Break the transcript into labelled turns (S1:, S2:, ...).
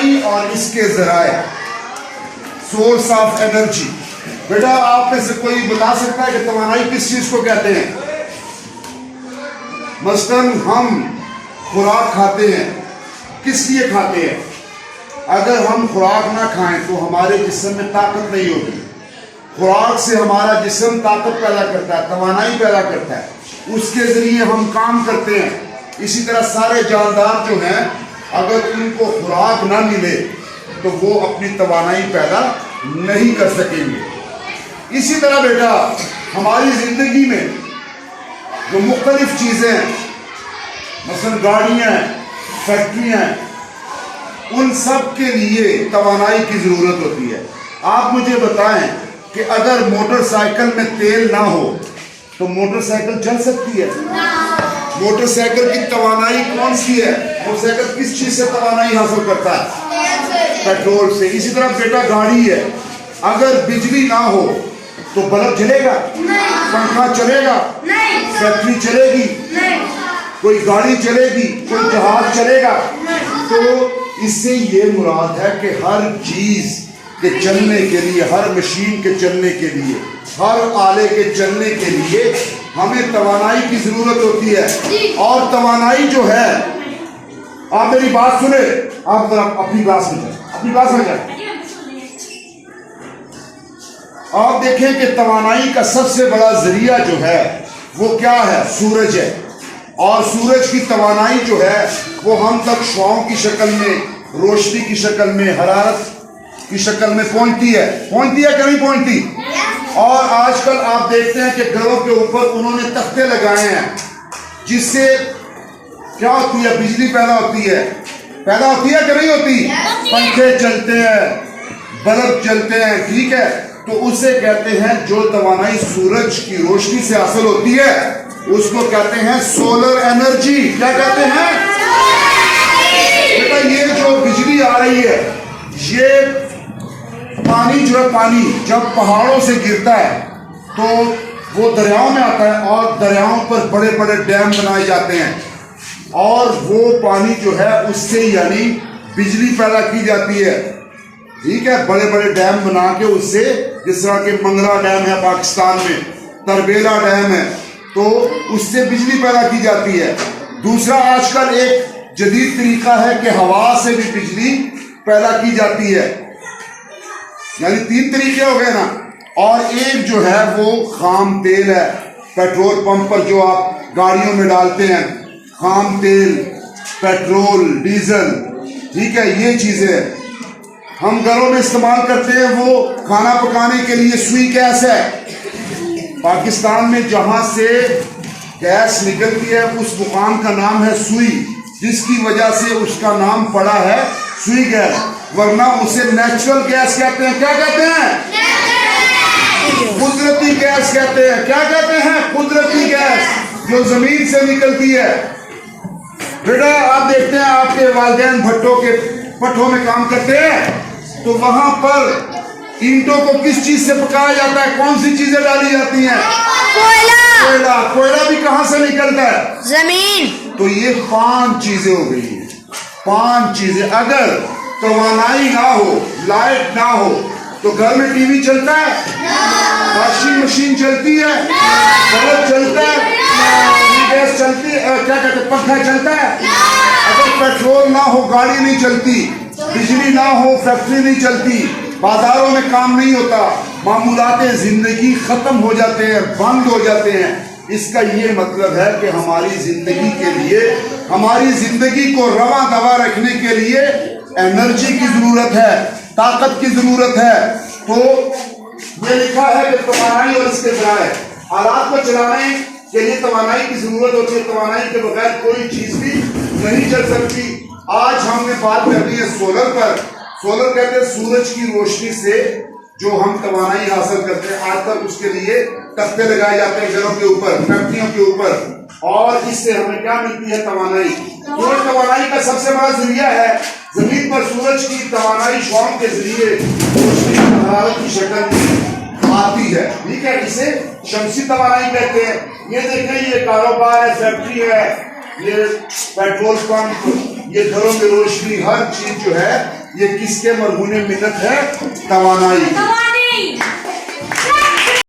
S1: توانائی اور اس کے ذرائع، سورس آف انرجی. بیٹا آپ میں سے کوئی بتا سکتا ہے کہ توانائی کس چیز کو کہتے ہیں؟ مثلاً ہم خوراک کھاتے ہیں، کس لیے کھاتے ہیں؟ اگر ہم خوراک نہ کھائیں تو ہمارے جسم میں طاقت نہیں ہوتی. خوراک سے ہمارا جسم طاقت پیدا کرتا ہے، توانائی پیدا کرتا ہے، اس کے ذریعے ہم کام کرتے ہیں. اسی طرح سارے جاندار جو ہیں اگر ان کو خوراک نہ ملے تو وہ اپنی توانائی پیدا نہیں کر سکیں گے. اسی طرح بیٹا ہماری زندگی میں جو مختلف چیزیں ہیں، مثلا گاڑیاں ہیں، فیکٹریاں ہیں، ان سب کے لیے توانائی کی ضرورت ہوتی ہے. آپ مجھے بتائیں کہ اگر موٹر سائیکل میں تیل نہ ہو تو موٹر سائیکل چل سکتی ہے؟ موٹر سائیکل کی توانائی کون سی ہے؟ موٹر سائیکل کس چیز سے توانائی حاصل کرتا ہے؟ پیٹرول سے. اسی طرح بیٹا گاڑی ہے، اگر بجلی نہ ہو تو بلب جلے گا؟ پنکھا چلے گا؟ فیکٹری چلے گی؟ کوئی گاڑی چلے گی؟ کوئی جہاز چلے گا؟ تو اس سے یہ مراد ہے کہ ہر چیز کے چلنے کے لیے، ہر مشین کے چلنے کے لیے، ہر آلے کے چلنے کے لیے ہمیں توانائی کی ضرورت ہوتی ہے. اور توانائی جو ہے، آپ میری بات سنیں، آپ اپنی کلاس میں جائیں. آپ دیکھیں کہ توانائی کا سب سے بڑا ذریعہ جو ہے وہ کیا ہے؟ سورج ہے. اور سورج کی توانائی جو ہے وہ ہم تک شعاؤں کی شکل میں، روشنی کی شکل میں، حرارت کی شکل میں پہنچتی ہے کہ نہیں پہنچتی؟ اور آج کل آپ دیکھتے ہیں کہ گھروں کے اوپر انہوں نے تختے لگائے ہیں جس سے کیا ہوتی ہے؟ بجلی پیدا ہوتی ہے کہ نہیں ہوتی؟ پنکھے چلتے ہیں، بلب چلتے ہیں، ٹھیک ہے. تو اسے کہتے ہیں جو توانائی سورج کی روشنی سے حاصل ہوتی ہے اس کو کہتے ہیں سولر انرجی. کیا کہتے ہیں بیٹا؟ یہ جو بجلی آ رہی ہے، یہ پانی جو ہے، پانی جب پہاڑوں سے گرتا ہے تو وہ دریاؤں میں آتا ہے اور دریاؤں پر بڑے بڑے ڈیم بنائے جاتے ہیں اور وہ پانی جو ہے اس سے یعنی بجلی پیدا کی جاتی ہے. ٹھیک ہے، بڑے بڑے ڈیم بنا کے اس سے، جس طرح کہ منگلا ڈیم ہے پاکستان میں، تربیلا ڈیم ہے، تو اس سے بجلی پیدا کی جاتی ہے. دوسرا آج کل ایک جدید طریقہ ہے کہ ہوا سے بھی بجلی پیدا کی جاتی ہے. یعنی 3 طریقے ہو گئے نا. اور ایک جو ہے وہ خام تیل ہے، پیٹرول پمپ پر جو آپ گاڑیوں میں ڈالتے ہیں، خام تیل، پیٹرول، ڈیزل، ٹھیک ہے، یہ چیزیں ہم گھروں میں استعمال کرتے ہیں. وہ کھانا پکانے کے لیے سوئی گیس ہے. پاکستان میں جہاں سے گیس نکلتی ہے اس مقام کا نام ہے سوئی، جس کی وجہ سے اس کا نام پڑا ہے سوئی گیس، ورنہ اسے نیچرل گیس کہتے ہیں. کیا کہتے ہیں؟ قدرتی گیس کہتے ہیں. کیا کہتے ہیں؟ قدرتی گیس جو زمین سے نکلتی ہے. بیٹا آپ دیکھتے ہیں آپ کے والدین بھٹوں میں کام کرتے ہیں تو وہاں پر اینٹوں کو کس چیز سے پکایا جاتا ہے؟ کون سی چیزیں ڈالی جاتی ہیں؟ کوئلہ. کوئلہ بھی کہاں سے نکلتا ہے؟ زمین. تو یہ 5 چیزیں ہو گئی ہیں. 5 چیزیں. اگر توانائی نہ ہو، لائٹ نہ ہو تو گھر میں ٹی وی چلتا ہے؟ واشنگ مشین چلتی ہے؟ بلب چلتا ہے؟ گیس چلتی ہے؟ کیا کہتے ہیں، پنکھا چلتا ہے؟ اگر پیٹرول نہ ہو گاڑی نہیں چلتی، بجلی نہ ہو فیکٹری نہیں چلتی، بازاروں میں کام نہیں ہوتا، معمولات زندگی ختم ہو جاتے ہیں، بند ہو جاتے ہیں. اس کا یہ مطلب ہے کہ ہماری زندگی کے لیے، ہماری زندگی کو رواں دوا رکھنے کے لیے انرجی کی ضرورت ہے، طاقت کی ضرورت ہے. تو یہ لکھا ہے کہ توانائی اور اس کے ذرائع، آلات کو چلانے کے لیے توانائی کی ضرورت ہوتی ہے. توانائی کے بغیر کوئی چیز بھی نہیں چل سکتی. آج ہم نے بات کرنی ہے سولر پر. سولر کہتے ہیں سورج کی روشنی سے جو ہم توانائی حاصل کرتے ہیں. آج تک اس کے لیے تختے لگائے جاتے ہیں گھروں کے اوپر، فیکٹریوں کے اوپر، اور اس سے ہمیں کیا ملتی ہے؟ توانائی. سورج توانائی کا سب سے بڑا ذریعہ ہے. زمین پر سورج کی توانائی شعاؤں کے ذریعے روشنی حرارت کی شکل میں آتی ہے. ٹھیک ہے، اسے شمسی توانائی کہتے ہیں. یہ دیکھیں، یہ کاروبار ہے، فیکٹری ہے، یہ پیٹرول پمپ، یہ گھروں میں روشنی ہر چیز جو ہے یہ کس کے مرہون منت ہے؟ توانائی